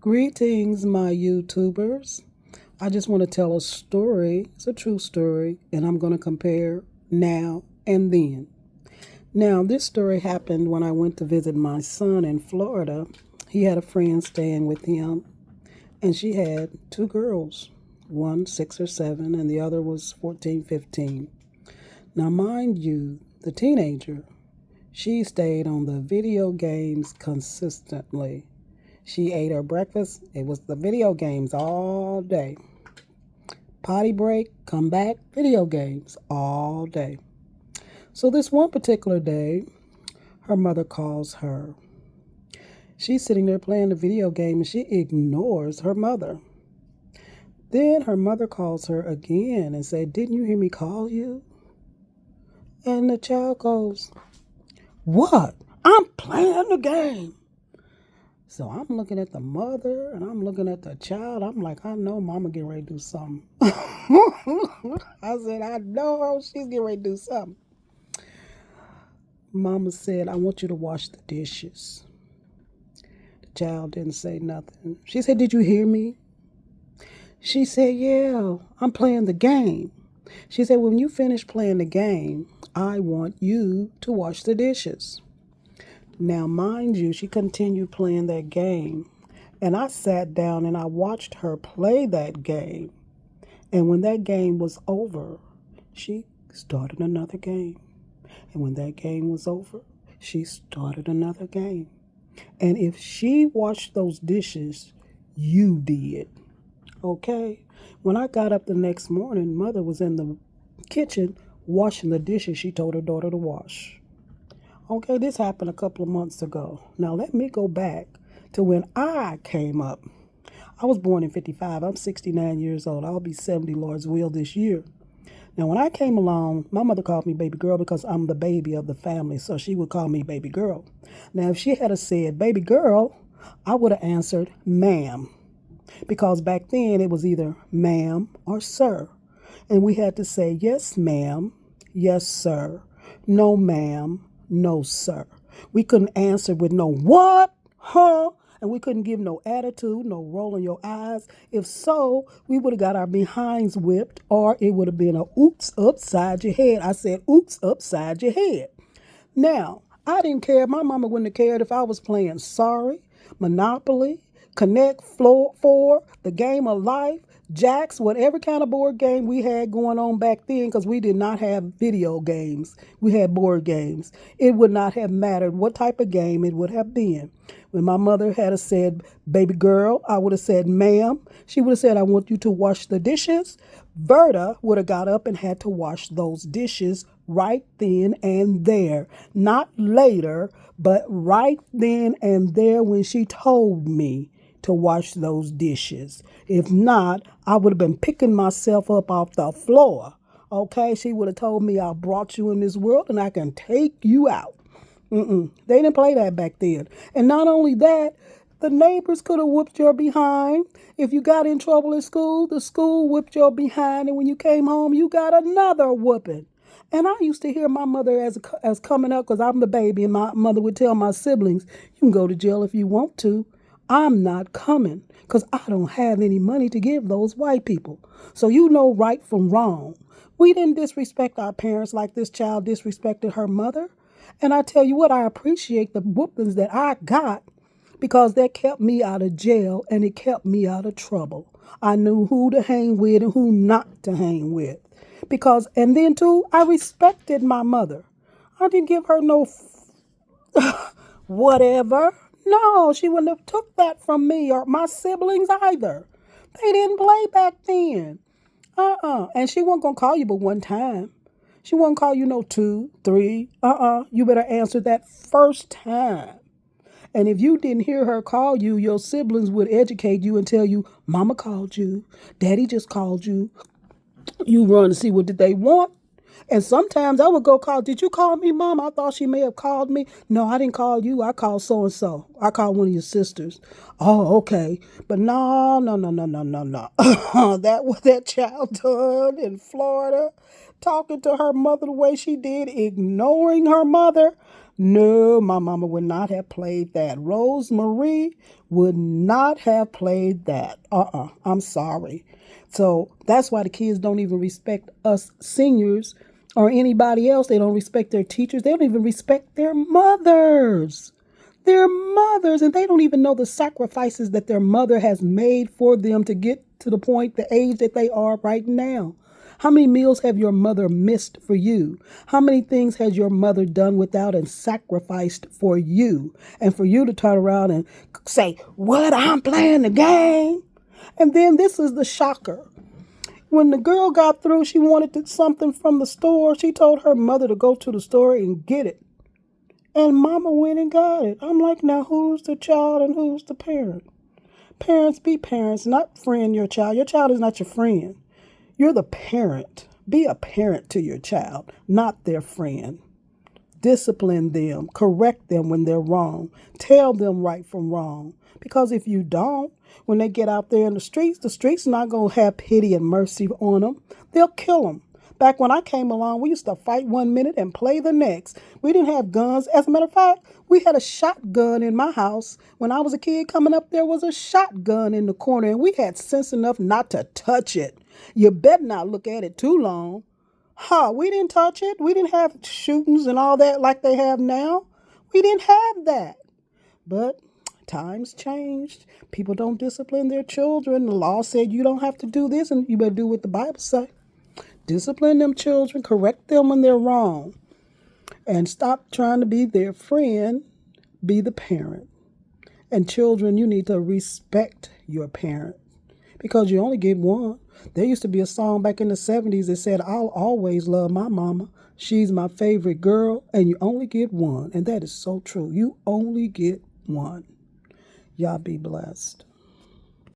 Greetings, my YouTubers. I just want to tell a story. It's a true story, and I'm going to compare now and then. Now, this story happened when I went to visit my son in Florida. He had a friend staying with him, and she had two girls, one 6 or 7, and the other was 14, 15. Now, mind you, the teenager, she stayed on the video games consistently. She ate her breakfast. It was the video games all day. Potty break, come back, video games all day. So this one particular day, her mother calls her. She's sitting there playing the video game and she ignores her mother. Then her mother calls her again and said, "Didn't you hear me call you?" And the child goes, "What? I'm playing the game." So I'm looking at the mother and I'm looking at the child. I'm like, I know mama getting ready to do something. I said, I know she's getting ready to do something. Mama said, "I want you to wash the dishes." The child didn't say nothing. She said, "Did you hear me?" She said, "Yeah, I'm playing the game." She said, "When you finish playing the game, I want you to wash the dishes." Now, mind you, she continued playing that game. And I sat down and I watched her play that game. And when that game was over, she started another game. And when that game was over, she started another game. And if she washed those dishes, you did. Okay? When I got up the next morning, mother was in the kitchen washing the dishes she told her daughter to wash. Okay, this happened a couple of months ago. Now let me go back to when I came up. I was born in 55. I'm 69 years old. I'll be 70, Lord's will, this year. Now when I came along, my mother called me baby girl because I'm the baby of the family, so she would call me baby girl. Now if she had said baby girl, I would have answered ma'am, because back then it was either ma'am or sir. And we had to say yes ma'am, yes sir, no ma'am, no, sir. We couldn't answer with no what, huh? And we couldn't give no attitude, no rolling your eyes. If so, we would have got our behinds whipped, or it would have been a oops upside your head. I said oops upside your head. Now, I didn't care. My mama wouldn't have cared if I was playing Sorry, Monopoly, Connect 4, the Game of Life, Jacks, whatever kind of board game we had going on back then, because we did not have video games. We had board games. It would not have mattered what type of game it would have been. When my mother had said, baby girl, I would have said, ma'am. She would have said, I want you to wash the dishes. Verta would have got up and had to wash those dishes right then and there. Not later, but right then and there when she told me to wash those dishes. If not, I would have been picking myself up off the floor. Okay, she would have told me, I brought you in this world and I can take you out. They didn't play that back then. And not only that, the neighbors could have whooped your behind. If you got in trouble at school, the school whooped your behind. And when you came home, you got another whooping. And I used to hear my mother as coming up, because I'm the baby, and my mother would tell my siblings, you can go to jail if you want to. I'm not coming, because I don't have any money to give those white people. So you know right from wrong. We didn't disrespect our parents like this child disrespected her mother. And I tell you what, I appreciate the whoopings that I got, because that kept me out of jail and it kept me out of trouble. I knew who to hang with and who not to hang with. And then too, I respected my mother. I didn't give her no whatever. No, she wouldn't have took that from me or my siblings either. They didn't play back then. And she wasn't going to call you but one time. She won't call you no 2, 3. You better answer that first time. And if you didn't hear her call you, your siblings would educate you and tell you, Mama called you, Daddy just called you. You run to see what did they want. And sometimes I would go call, did you call me, Mom? I thought she may have called me. No, I didn't call you. I called so-and-so. I called one of your sisters. Oh, okay. But no, no, no, no, no, no, no. That what that child done in Florida, talking to her mother the way she did, ignoring her mother. No, my mama would not have played that. Rosemary would not have played that. I'm sorry. So that's why the kids don't even respect us seniors or anybody else. They don't respect their teachers. They don't even respect their mothers. Their mothers, and they don't even know the sacrifices that their mother has made for them to get to the point, the age that they are right now. How many meals have your mother missed for you? How many things has your mother done without and sacrificed for you? And for you to turn around and say, what, I'm playing the game? And then this is the shocker. When the girl got through, she wanted something from the store. She told her mother to go to the store and get it. And mama went and got it. I'm like, now who's the child and who's the parent? Parents be parents, not friend your child. Your child is not your friend. You're the parent. Be a parent to your child, not their friend. Discipline them. Correct them when they're wrong. Tell them right from wrong. Because if you don't, when they get out there in the streets not going to have pity and mercy on them. They'll kill them. Back when I came along, we used to fight 1 minute and play the next. We didn't have guns. As a matter of fact, we had a shotgun in my house. When I was a kid coming up, there was a shotgun in the corner, and we had sense enough not to touch it. You better not look at it too long. We didn't touch it. We didn't have shootings and all that like they have now. We didn't have that. But times changed. People don't discipline their children. The law said you don't have to do this, and you better do what the Bible says. Discipline them children, correct them when they're wrong, and stop trying to be their friend. Be the parent. And children, you need to respect your parent because you only get one. There used to be a song back in the 70s that said, I'll always love my mama. She's my favorite girl, and you only get one. And that is so true. You only get one. Y'all be blessed.